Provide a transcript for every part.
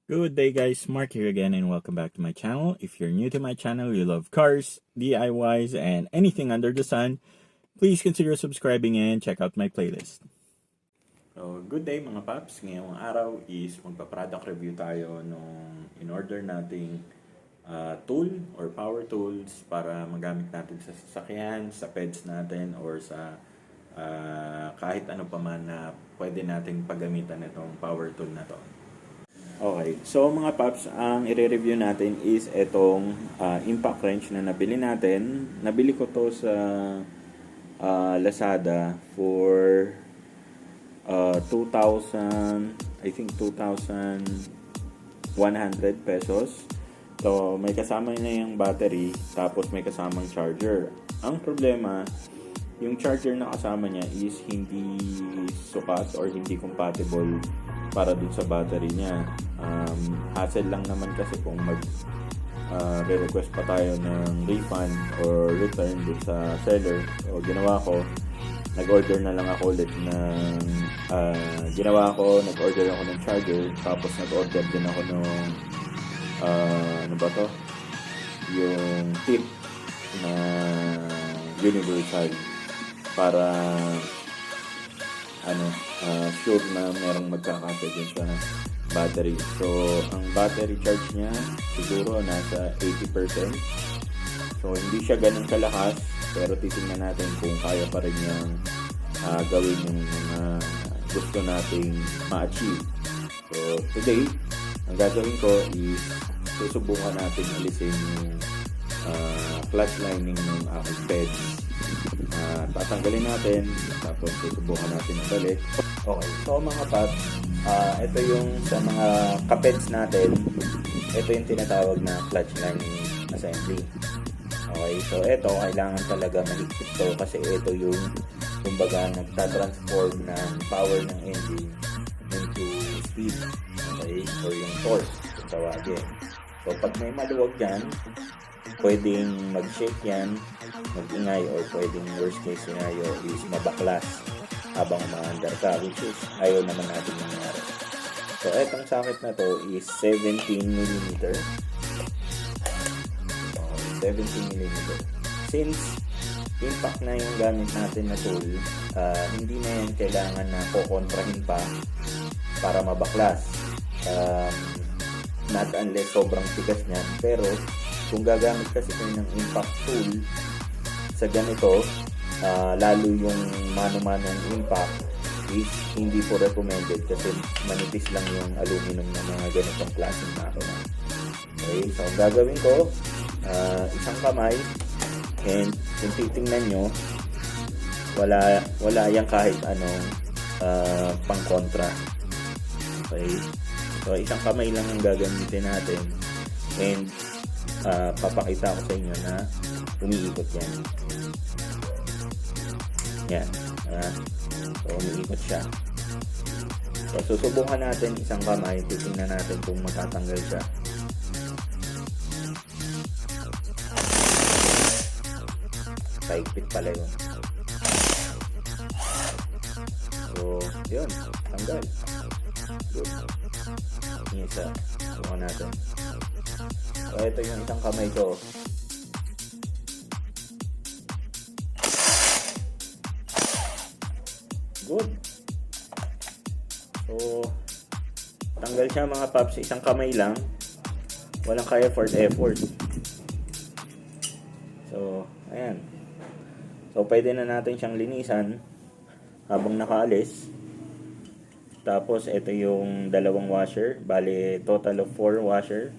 Good day guys, Mark here again and welcome back to my channel. If you're new to my channel, you love cars, DIYs, and anything under the sun, please consider subscribing and check out my playlist. So, good day mga paps. Ngayong araw is magpa-product review tayo nung in-order nating tool or power tools para magamit natin sa sasakyan, sa peds natin, or sa kahit ano pa man na pwede nating paggamitan itong power tool na to. Okay, so mga paps, ang i-review natin is itong impact wrench na nabili natin. Nabili ko to sa Lazada for 2,100 pesos. So, may kasama na yung battery, tapos may kasamang charger. Ang problema, yung charger na kasama niya is hindi sukat or hindi compatible para dun sa battery niya. Hassle lang naman kasi kung re-request pa tayo ng refund or return dun sa seller. So, ginawa ko, nag-order na lang ako ulit ng nag-order ako ng charger, tapos nag-order din ako ng yung tip na universal para sure na merong magkakasya din sa battery. So, ang battery charge niya siguro nasa 80%. So, hindi siya ganun kalakas, pero titingnan natin kung kaya pa rin niyang gawin yung mga gusto nating ma-achieve. So, today, ang gagawin ko is susubukan natin alisin yung clutch lining ng aking bed. Tatanggalin natin, tapos susubukan natin ang balik. Okay, so mga paps, ito yung sa mga kapeds natin, ito yung tinatawag na clutch lining assembly. Okay, so ito kailangan talaga mahigpit to kasi ito yung kumbaga nagtatransform ng power ng engine into speed, okay, or yung torque kung tawagin. So pag may maluwag yan, pwedeng mag-shake yan, mag-ingay, or pwedeng worst case scenario is mabaklas habang umaandar ka, which is ayaw naman natin nangyari. So etong socket na to is 17mm. 17mm. Since impact na yung gamit natin na tool, hindi na yan kailangan na kukontrahin pa para mabaklas. Not unless sobrang tigas niyan. Pero kung gagamit kasi kayo ng impact tool sa ganito, lalo yung mano-manong impact is hindi po recommended kasi manipis lang yung aluminum ng mga ganitong klaseng makina. Okay, so ang gagawin ko, isang kamay, and kung titingnan nyo, wala yan kahit anong pang-kontra. Okay, so isang kamay lang ang gagamitin natin, and papakita ko sa inyo na umiikot yan. Yan. So, umiikot siya. So, susubukan natin isang kamay. Titingnan natin kung matatanggal siya. Paigpit pala yun. So, yun. Tanggal. Good. Yung isa. Subukan natin. So, ito yung isang kamay ko. Good. So, tanggal siya mga paps. Isang kamay lang. Walang kaya for effort. So, ayan. So, pwede na natin siyang linisan habang nakaalis. Tapos, ito yung dalawang washer. Bale, total of 4 washer.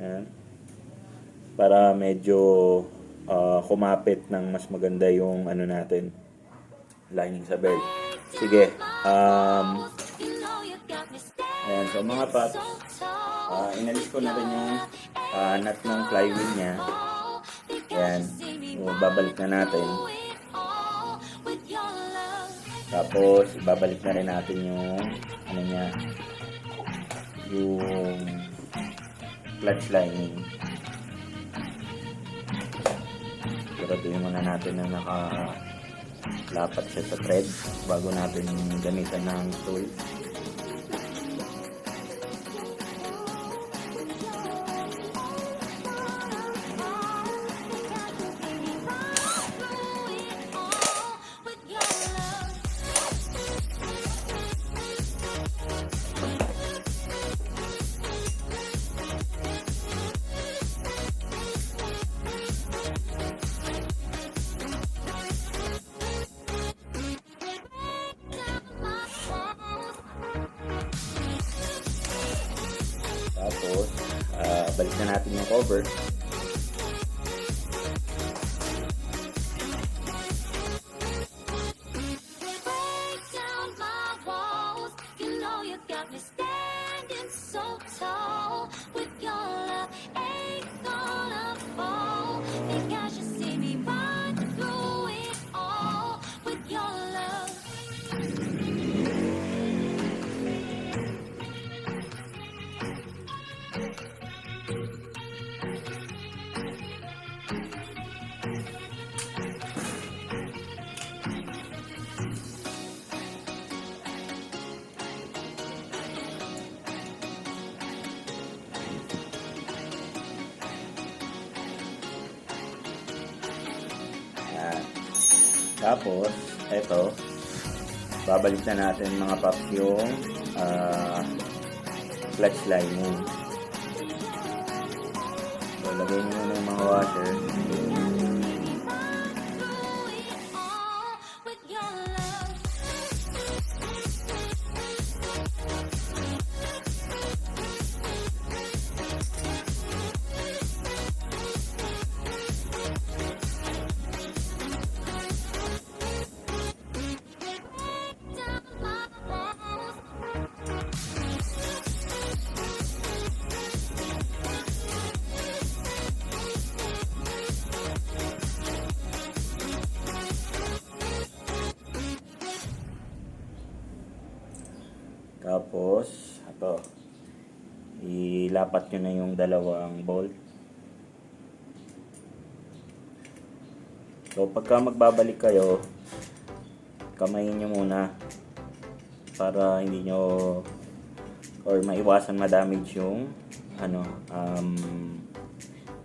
Ayan. Para medyo kumapit ng mas maganda yung ano natin, lining sa belt. Sige. Ayan. So, mga paps, inalis ko na rin yung nut ng flywheel niya. Ayan. So, babalik na natin. Tapos, babalik na rin natin yung ano niya, yung clutch lining. Siguraduhin muna natin na lapat siya sa thread bago natin gamitan ng tool. Tapos, balik na natin yung cover. Tapos, eto, babalik na natin mga paps yung clutch lining. So, lagay nyo muna yung mga washer. Tapos, ito, ilapat nyo na yung dalawang bolt. So, pagka magbabalik kayo, kamayin nyo muna para hindi nyo or maiwasan ma-damage yung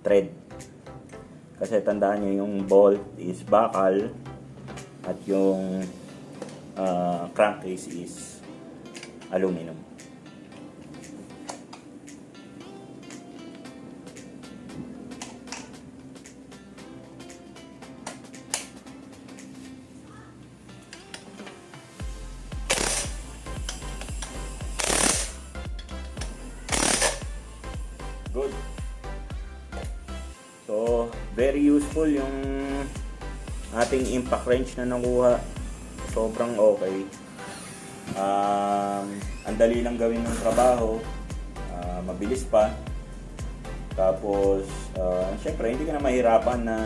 thread. Kasi tandaan nyo yung bolt is bakal at yung crankcase is aluminum. Good. So, very useful yung ating impact wrench na nakuha. Sobrang okay. Ang dali lang gawin ng trabaho, mabilis pa. Tapos syempre hindi ka na mahirapan na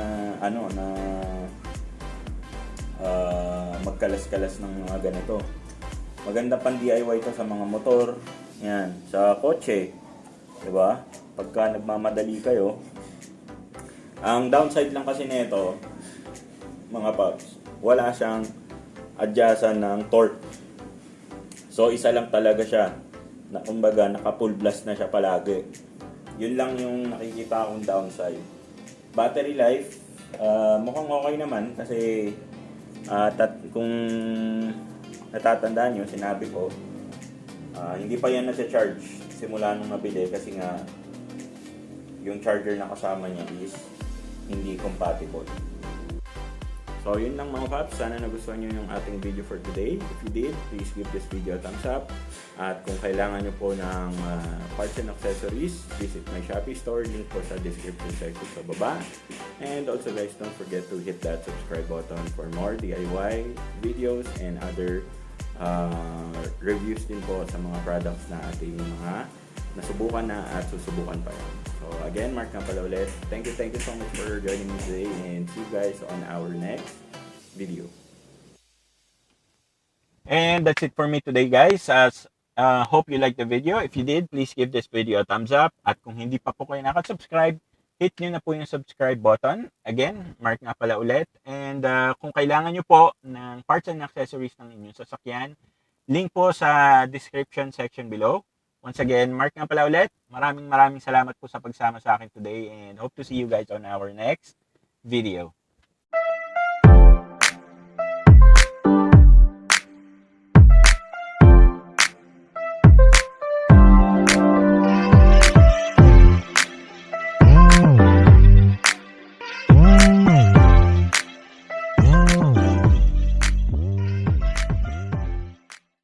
magkalas-kalas ng mga ganito. Maganda pang DIY ito sa mga motor, yan, sa kotse, 'di ba? Pagka nagmamadali kayo. Ang downside lang kasi nito, mga paps, wala siyang adjustan ng torque. So, isa lang talaga siya. Na kumbaga, naka-full blast na siya palagi. Yun lang yung nakikita akong downside. Battery life, mukhang okay naman. Kasi, kung natatandaan nyo, sinabi ko, hindi pa yan nasa-charge simula nung nabili. Kasi nga, yung charger na kasama niya is hindi compatible. So, yun lang mga paps. Sana nagustuhan nyo yung ating video for today. If you did, please give this video a thumbs up. At kung kailangan nyo po ng parts and accessories, visit my Shopee store. Link po sa description section sa baba. And also guys, don't forget to hit that subscribe button for more DIY videos and other reviews din po sa mga products na ating mga nasubukan na at susubukan pa yan. So again, Mark na pala ulit. Thank you so much for joining me today and see you guys on our next video. And that's it for me today guys. Hope you liked the video. If you did, please give this video a thumbs up. At kung hindi pa po kayo nakasubscribe, hit nyo na po yung subscribe button. Again, Mark nga pala ulit. And kung kailangan nyo po ng parts and accessories ng inyong sasakyan, link po sa description section below. Once again, Mark nga pala ulit. Maraming salamat po sa pagsama sa akin today and hope to see you guys on our next video.